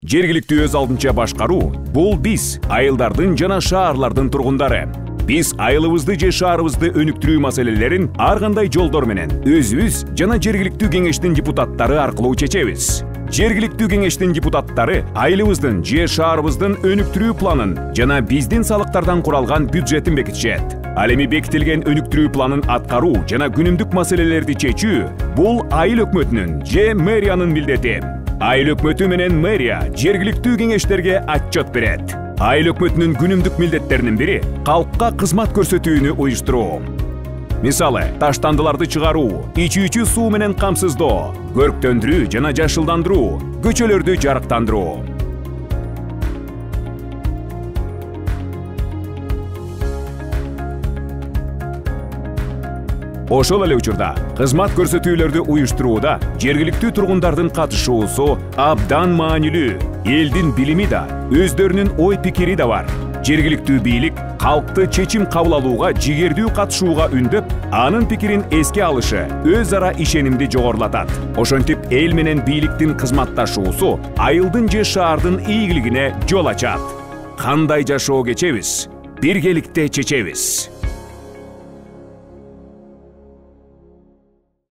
Жергиликтүү өз алдынча башкаруу бул биз айылдардын жана шаарлардын тургундары. Биз айылыбызды же шаарыбызды өнүктүрүү маселелерин ар кандай жолдор менен өзүбүз жана жергиликтүү кеңештин депутаттары аркылуу чечебиз. Жергиликтүү кеңештин депутаттары айылыбыздын же шаарыбыздын өнүктүрүү планын жана биздин салыктардан куралган бюджетин бекитишет. Ал эми бекитилген өнүктүрүү планын аткаруу жана күнүмдүк маселелерди чечүү бул айыл өкмөтүнүн же мэриянын милдети. Айыл өкмөтү менен мэрия жергиликтүү кеңештерге отчет берет. Айыл өкмөтүнүн күнүмдүк милдеттеринин бири калкка кызмат көрсөтүүнү уюштуруу. Мисалы, таштандыларды чыгаруу, ичүүчү суу менен камсыздоо, көрктөндүрүү жана жашылдандыруу, көчөлөрдү жарыктандыруу. Ошол эле учурда кызмат көрсөтүүлөрдү уюштурууда жергиликтүү тургундардын катышуусу абдан маанилүү. Элдин билими да, өздөрүнүн ой пикири да бар. Жергиликтүү бийлик калкты чечим кабыл алууга жигердүү катышууга үндөп, анын пикирин эске алышы өз ара ишенимди жогорулатат. Ошентип эл менен бийликтин кызматташуусу айылдын же шаардын ийгилигине жол ачат. Кандай жашоо кечебиз? Биргеликте чечебиз.